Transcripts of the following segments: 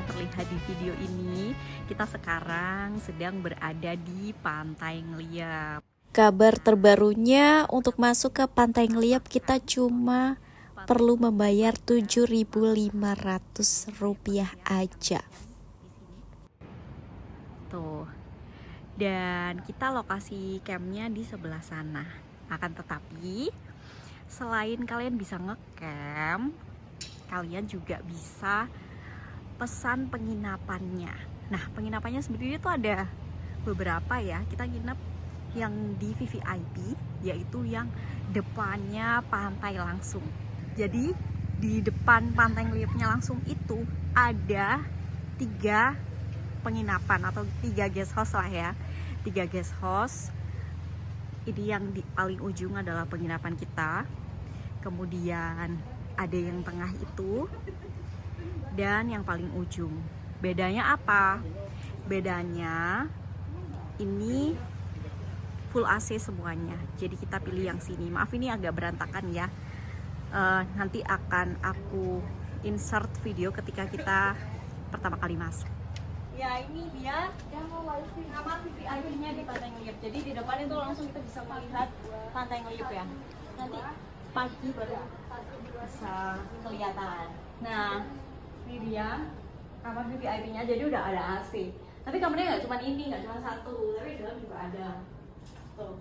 terlihat di video ini, kita sekarang sedang berada di Pantai Ngeliep. Kabar terbarunya untuk masuk ke Pantai Ngeliep kita cuma perlu membayar Rp7.500 aja. Tuh. Dan kita lokasi campnya di sebelah sana. Akan tetapi selain kalian bisa ngecamp, kalian juga bisa pesan penginapannya. Nah, penginapannya sendiri itu ada beberapa ya. Kita nginep yang di VVIP, yaitu yang depannya pantai langsung. Jadi di depan Pantai Ngeliepnya langsung itu ada 3 penginapan atau 3 guest house lah ya. 3 guest house. Ini yang di paling ujung adalah penginapan kita. Kemudian ada yang tengah itu dan yang paling ujung. Bedanya apa? Bedanya ini full AC semuanya. Jadi kita pilih yang sini. Maaf ini agak berantakan ya. Nanti akan aku insert video ketika kita pertama kali masuk. Ya ini dia kamar VVIP-nya di Pantai Ngeliep. Jadi di depan itu langsung kita bisa melihat Pantai Ngeliep ya. Nanti pagi baru bisa kelihatan. Nah ini dia kamar VVIP-nya. Jadi udah ada AC. Tapi kamarnya nggak cuma ini, nggak cuma satu, tapi di dalam juga ada. Tuh,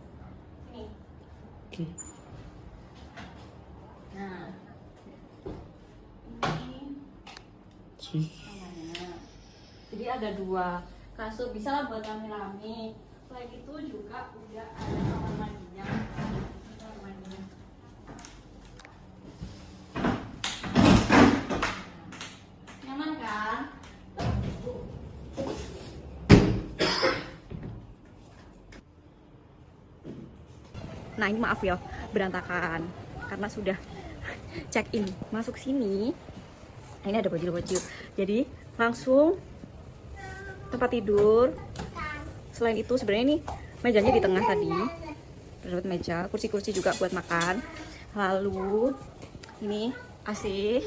ini. Oke. Nah, ini kamarnya. Jadi ada 2 kasur, bisa lah buat rame-rame. Selain itu juga udah ada kamar mandinya. Kamar mandinya. Nyaman kan? Nah ini maaf ya, berantakan karena sudah check in. Masuk sini, ini ada baju-baju. Jadi langsung tempat tidur. Selain itu sebenarnya ini mejanya di tengah tadi. Dapat meja, kursi-kursi juga buat makan. Lalu ini AC.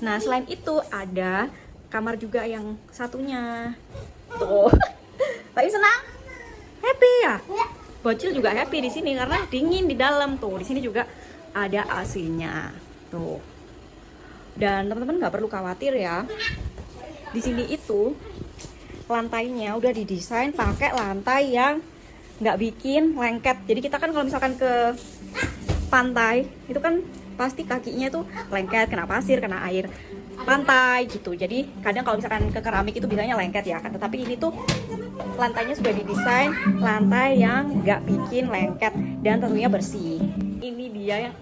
Nah selain itu ada kamar juga yang satunya. Tuh, Pak senang? Happy ya? Bocil juga happy di sini karena dingin di dalam tuh. Di sini juga ada AC-nya. Tuh. Dan teman-teman nggak perlu khawatir ya. Di sini itu lantainya udah didesain pakai lantai yang nggak bikin lengket. Jadi kita kan kalau misalkan ke pantai itu kan pasti kakinya tuh lengket, kena pasir, kena air pantai gitu. Jadi kadang kalau misalkan ke keramik itu biasanya lengket ya kan. Tetapi ini tuh lantainya sudah didesain lantai yang nggak bikin lengket dan tentunya bersih. Ini dia yang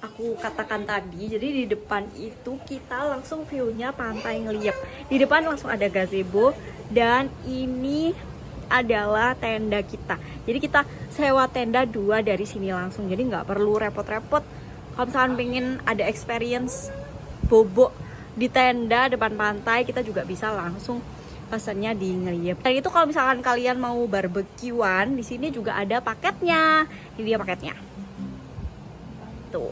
aku katakan tadi. Jadi di depan itu kita langsung view-nya Pantai Ngeliep. Di depan langsung ada gazebo dan ini adalah tenda kita. Jadi kita sewa tenda 2 dari sini langsung. Jadi nggak perlu repot-repot. Kalau misalkan pengen ada experience bobo di tenda depan pantai, kita juga bisa langsung pesannya di Ngeliep. Dan itu kalau misalkan kalian mau barbekyuan, di sini juga ada paketnya. Ini dia paketnya. Tuh.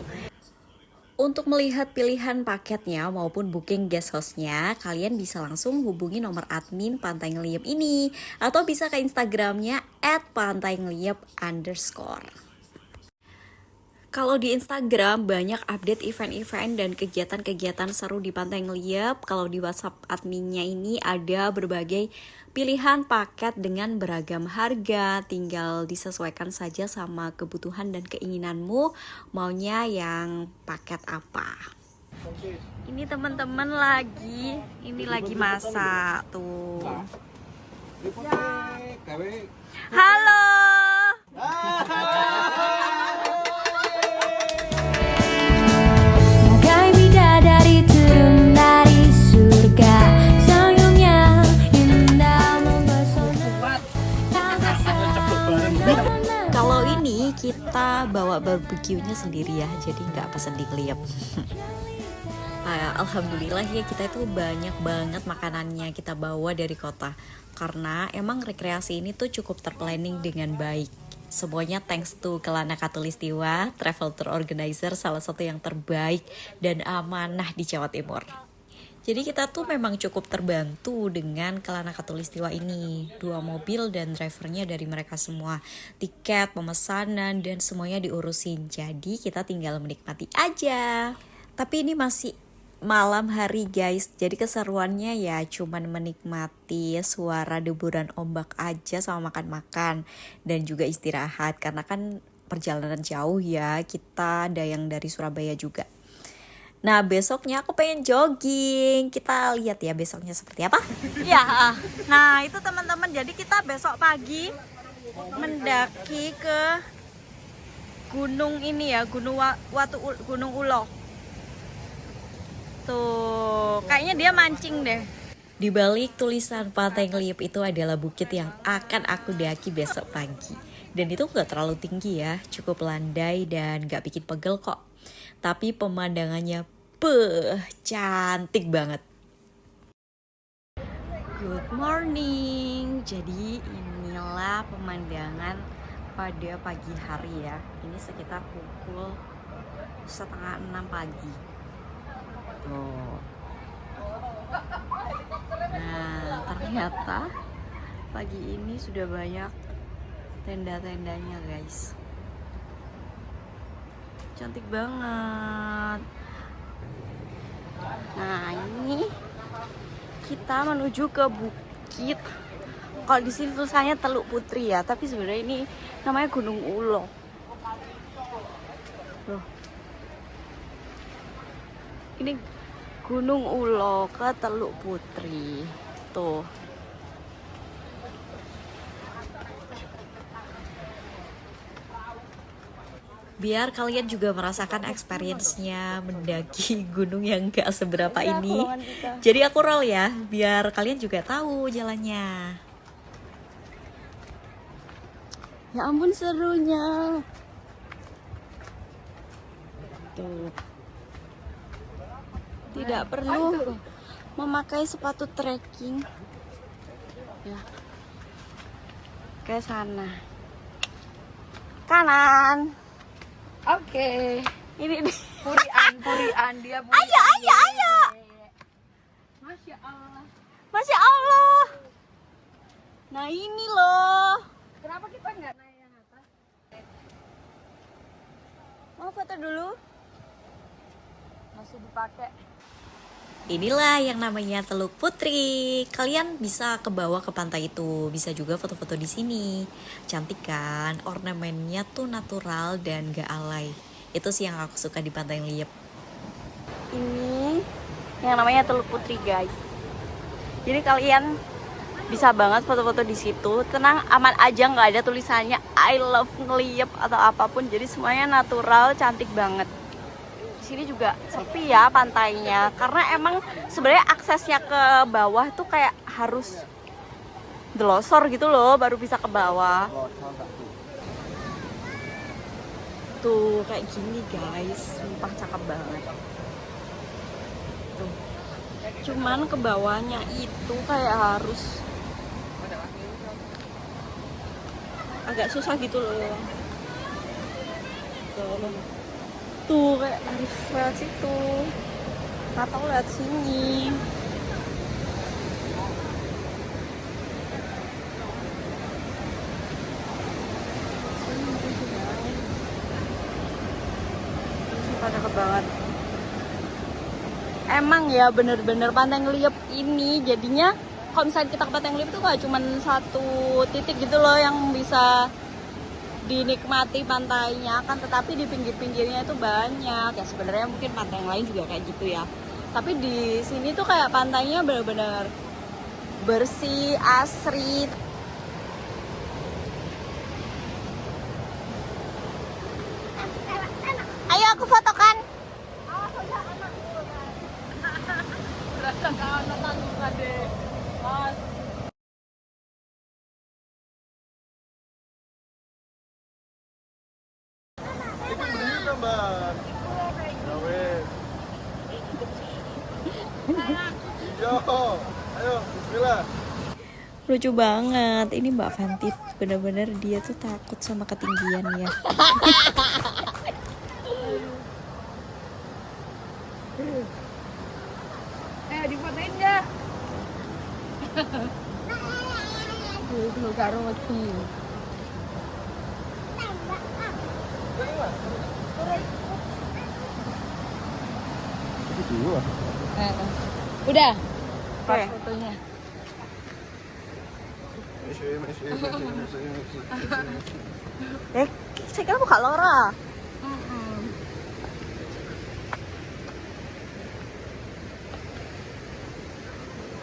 Untuk melihat pilihan paketnya maupun booking guest house-nya, kalian bisa langsung hubungi nomor admin Pantai Ngeliep ini atau bisa ke Instagramnya @pantaingliep_. Kalau di Instagram banyak update event-event dan kegiatan-kegiatan seru di Pantai Ngeliep. Kalau di WhatsApp adminnya ini ada berbagai pilihan paket dengan beragam harga. Tinggal disesuaikan saja sama kebutuhan dan keinginanmu, maunya yang paket apa. Ini teman-teman ini lagi masak tuh. Halo. Kalau ini kita bawa barbeque-nya sendiri ya, jadi nggak pesen di Ngeliep. Alhamdulillah ya, kita itu banyak banget makanannya kita bawa dari kota. Karena emang rekreasi ini tuh cukup terplanning dengan baik. Semuanya thanks to Kelana Khatulistiwa, travel tour organizer salah satu yang terbaik dan amanah di Jawa Timur. Jadi kita tuh memang cukup terbantu dengan Kelana Khatulistiwa ini. 2 mobil dan drivernya dari mereka semua. Tiket, pemesanan, dan semuanya diurusin. Jadi kita tinggal menikmati aja. Tapi ini masih malam hari guys. Jadi keseruannya ya cuman menikmati suara deburan ombak aja sama makan-makan. Dan juga istirahat. Karena kan perjalanan jauh ya. Kita ada yang dari Surabaya juga. Nah besoknya aku pengen jogging. Kita lihat ya besoknya seperti apa. Ya, nah itu teman-teman. Jadi kita besok pagi mendaki ke gunung ini ya, Gunung Ulo. Tuh, kayaknya dia mancing deh. Di balik tulisan Pantai Ngeliep itu adalah bukit yang akan aku daki besok pagi. Dan itu gak terlalu tinggi ya, cukup landai dan gak bikin pegel kok. Tapi pemandangannya cantik banget. Good morning. Jadi inilah pemandangan pada pagi hari ya. Ini sekitar pukul 5:30 pagi. Tuh. Nah, ternyata pagi ini sudah banyak tenda-tendanya guys. Cantik banget. Nah, ini kita menuju ke bukit. Kalau di sini tulisannya Teluk Putri ya, tapi sebenarnya ini namanya Gunung Ulo. Loh. Ini Gunung Ulo ke Teluk Putri. Tuh. Biar kalian juga merasakan experience-nya mendaki gunung yang gak seberapa ini. Jadi aku roll ya, biar kalian juga tahu jalannya. Ya ampun serunya. Tuh. Tidak perlu memakai sepatu trekking. Ya. Ke sana. Kanan. Oke. Ini nih. Purian dia. Ayo. Masya Allah. Masya Allah. Nah ini loh. Kenapa kita nggak naik yang atas? Mau foto dulu? Masih dipakai. Inilah yang namanya Teluk Putri. Kalian bisa ke bawah ke pantai itu, bisa juga foto-foto di sini. Cantik kan? Ornamennya tuh natural dan gak alay. Itu sih yang aku suka di Pantai Ngeliep. Ini yang namanya Teluk Putri guys. Jadi kalian bisa banget foto-foto di situ. Tenang, aman aja, nggak ada tulisannya I love Ngeliep atau apapun. Jadi semuanya natural, cantik banget. Di sini juga sepi ya pantainya, karena emang sebenarnya aksesnya ke bawah tuh kayak harus delosor gitu loh, baru bisa ke bawah. Tuh kayak gini guys, sumpah cakep banget. Tuh. Cuman ke bawahnya itu kayak harus agak susah gitu loh. Tuh kayak harus lewat situ atau lewat sini. Sumpah cakep banget. Emang ya bener-bener Pantai Ngeliep ini jadinya kalau misalnya kita ke Pantai Ngeliep itu gak cuma satu titik gitu loh yang bisa dinikmati pantainya kan, tetapi di pinggir-pinggirnya itu banyak ya. Sebenarnya mungkin pantai yang lain juga kayak gitu ya, tapi di sini tuh kayak pantainya benar-benar bersih, asri. Ayo aku fotokan. Ayo, bismillah. Lucu banget, ini Mbak Fantit. Bener-bener dia tuh takut sama ketinggian ya. difotoin nggak? Dulu karo wedi. Udah. Pas Oke. fotonya. Saya kira buka Laura.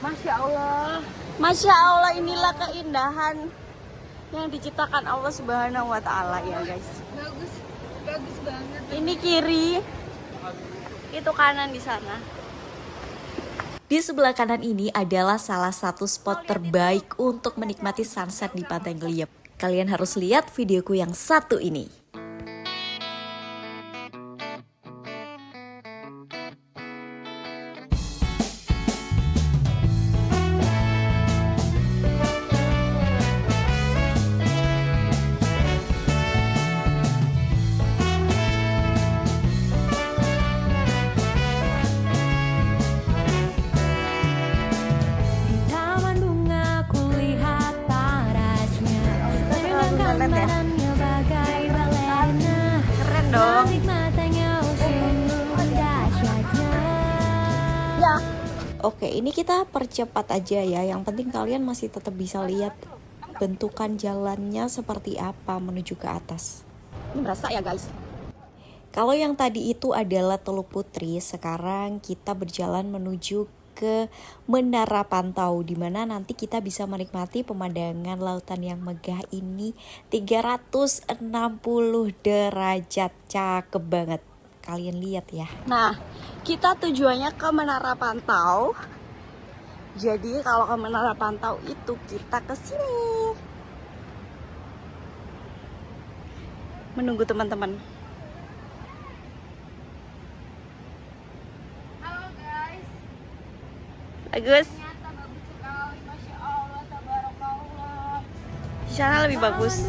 Masya Allah. Masya Allah, inilah keindahan yang diciptakan Allah Subhanahu wa Ta'ala ya guys. Bagus, bagus banget. Ini kiri, itu kanan di sana. Di sebelah kanan ini adalah salah satu spot terbaik untuk menikmati sunset di Pantai Ngeliep. Kalian harus lihat videoku yang satu ini. Keren dong. Ya. Oke, ini kita percepat aja ya. Yang penting kalian masih tetap bisa lihat bentukan jalannya seperti apa menuju ke atas. Ini berasa ya guys. Kalau yang tadi itu adalah Teluk Putri, sekarang kita berjalan menuju ke Menara Pantau, di mana nanti kita bisa menikmati pemandangan lautan yang megah ini 360 derajat. Cakep banget. Kalian lihat ya. Nah, kita tujuannya ke Menara Pantau. Jadi kalau ke Menara Pantau itu kita ke sini. Menunggu teman-teman. Halo guys. Bagus. Ternyata bagus sekali. Masya Allah, tabarakallah. Di sana lebih bagus.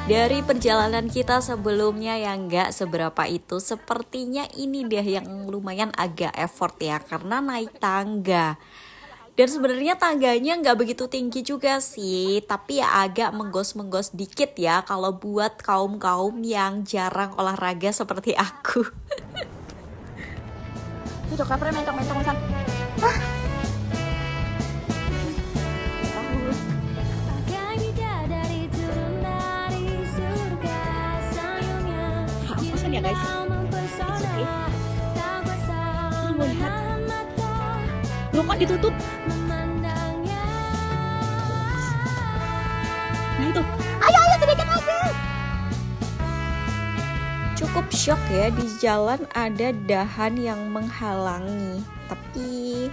Dari perjalanan kita sebelumnya yang nggak seberapa itu, sepertinya ini deh yang lumayan agak effort ya, karena naik tangga. Dan sebenarnya tangganya nggak begitu tinggi juga sih, tapi ya agak menggos-menggos dikit ya kalau buat kaum-kaum yang jarang olahraga seperti aku. Itu kaprnya mentong-mentong san. Hapusan ya guys. It's okay. Mau lihat? Loh kok ditutup? Nah itu. Ayo sedikit lagi. Cukup shock ya, di jalan ada dahan yang menghalangi. Tapi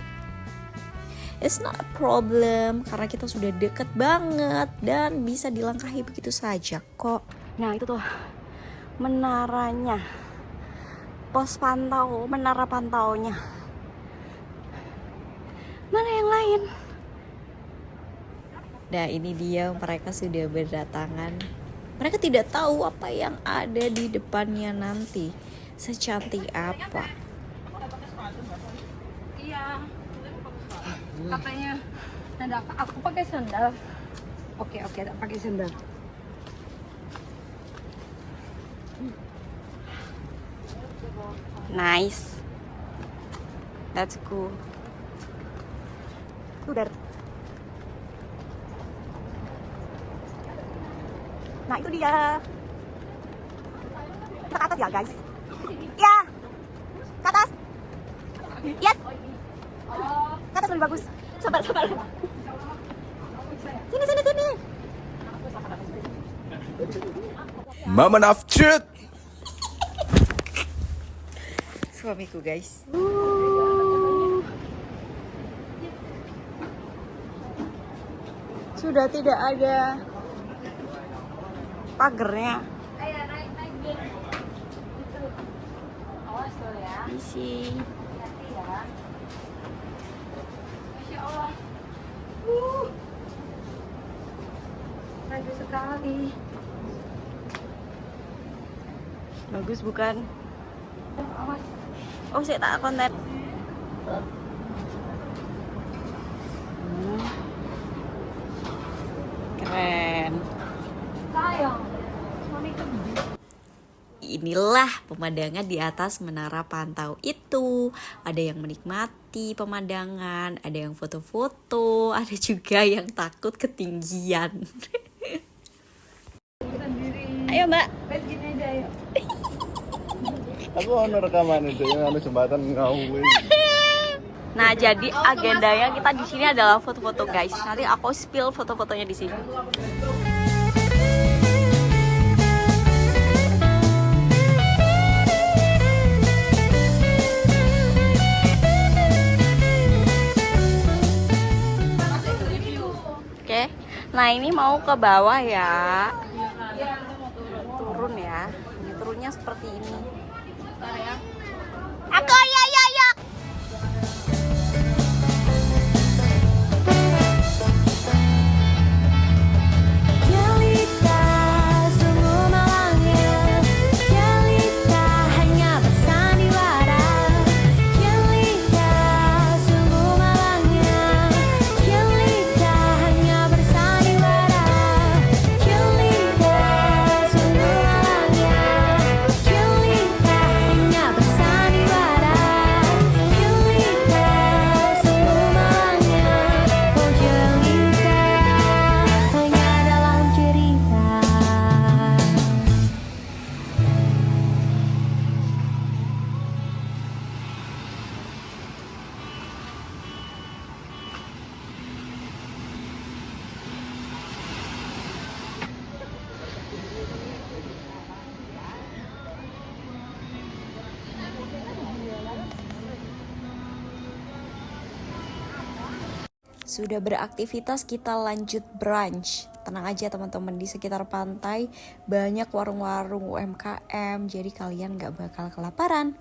it's not a problem karena kita sudah deket banget dan bisa dilangkahi begitu saja kok. Nah itu tuh menaranya, pos pantau, menara pantaunya. Mana yang lain? Nah ini dia, mereka sudah berdatangan. Mereka tidak tahu apa yang ada di depannya nanti, secantik apa. Iya. Katanya nada aku pakai sandal. Oke, tak pakai sandal. Nice. That's cool. Udah. Nah itu dia. Kita ke atas ya guys. Ya, ke atas. Yes. Ke atas lebih bagus. Sabar. Sini. Mama nafcut. Suamiku guys. Sudah tidak ada pagernya. Ayo naik geng. Itu. Awas tuh ya. Isi. Hati-hati ya. Masya Allah. Bagus sekali. Bagus bukan? Awas. Oh, saya tak konten. Keren. Sayang. Suami Inilah pemandangan di atas menara pantau itu. Ada yang menikmati pemandangan, ada yang foto-foto, ada juga yang takut ketinggian. Ayo Mbak. Bet gini aja yuk. Aku ono rekaman itu yang anu jembatan ngawur. Nah, jadi agendanya kita di sini adalah foto-foto guys. Nanti aku spill foto-fotonya di sini. Oke. Nah, ini mau ke bawah ya. Turun ya. Ini turunnya seperti ini. Aku ya. Jelita sungguh malangnya, jelita hanya bersandiwara. Jelita sungguh malangnya, jelita hanya bersandiwara. Jelita sungguh malangnya, jelita hanya bersandiwara. Jelita sungguh malangnya, oh jelita hanya dalam cerita. Sudah beraktivitas, kita lanjut brunch. Tenang aja teman-teman, di sekitar pantai banyak warung-warung UMKM, jadi kalian gak bakal kelaparan.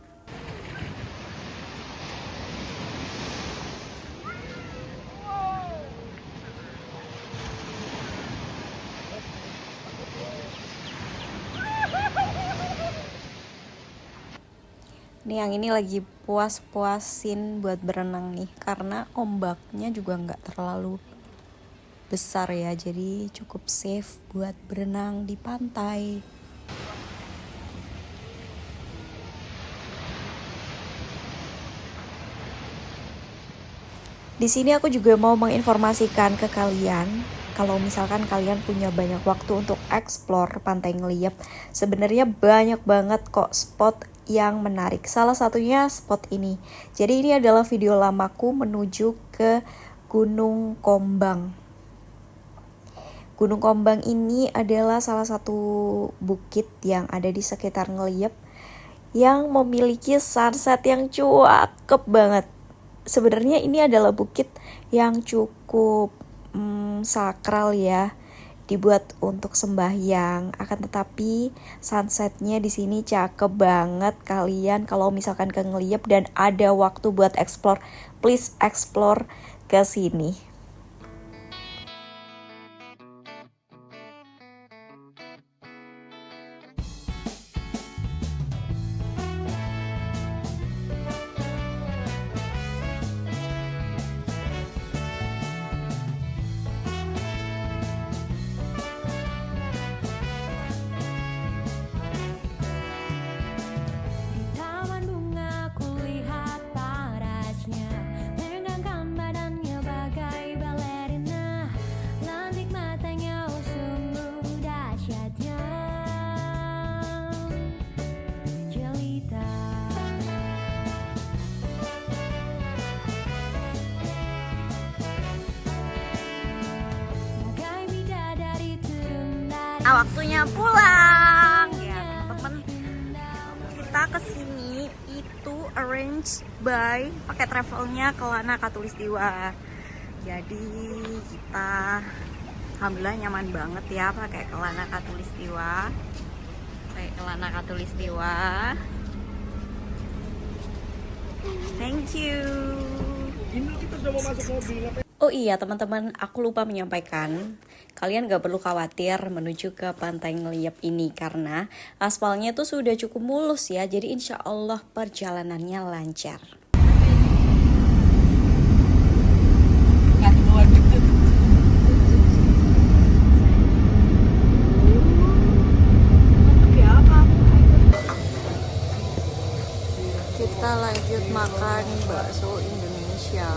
Nih yang ini lagi puas-puasin buat berenang nih, karena ombaknya juga nggak terlalu besar ya, jadi cukup safe buat berenang di pantai. Di sini aku juga mau menginformasikan ke kalian, kalau misalkan kalian punya banyak waktu untuk explore Pantai Ngeliep, sebenarnya banyak banget kok spot yang menarik. Salah satunya spot ini. Jadi ini adalah video lamaku menuju ke Gunung Kombang. Gunung Kombang ini adalah salah satu bukit yang ada di sekitar Ngeliep yang memiliki sunset yang cakep banget. Sebenarnya ini adalah bukit yang cukup sakral ya, dibuat untuk sembahyang. Akan tetapi sunsetnya di sini cakep banget. Kalian kalau misalkan ke Ngeliep dan ada waktu buat explore, please explore ke sini. Di taman bunga kulihat parasnya, megangkan badannya bagai waktunya pulang ya teman-teman. Kita kesini itu arrange by pakai travelnya Kelana Khatulistiwa. Jadi kita alhamdulillah nyaman banget ya pakai Kelana Khatulistiwa. Thank you. Oh iya teman-teman, aku lupa menyampaikan, kalian gak perlu khawatir menuju ke Pantai Ngeliep ini karena aspalnya tuh sudah cukup mulus ya, jadi insya Allah perjalanannya lancar. Kita lanjut makan bakso Indonesia.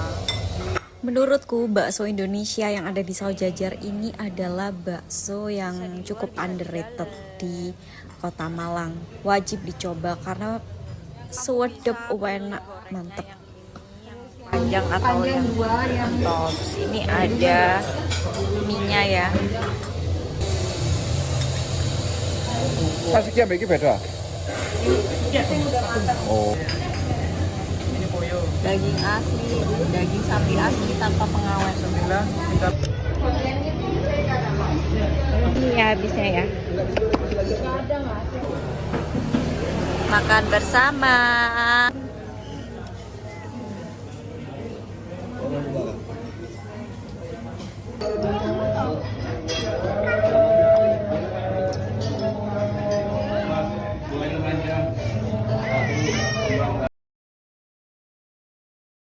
Menurutku bakso Indonesia yang ada di Saujajar ini adalah bakso yang cukup underrated di Kota Malang. Wajib dicoba karena sedep, enak, mantep. Panjang atau yang top. Ini ada mie-nya ya. Kasih kiam iki beda. Oh. Daging asli, daging sapi asli tanpa pengawet. Ini ya habisnya ya. Makan bersama.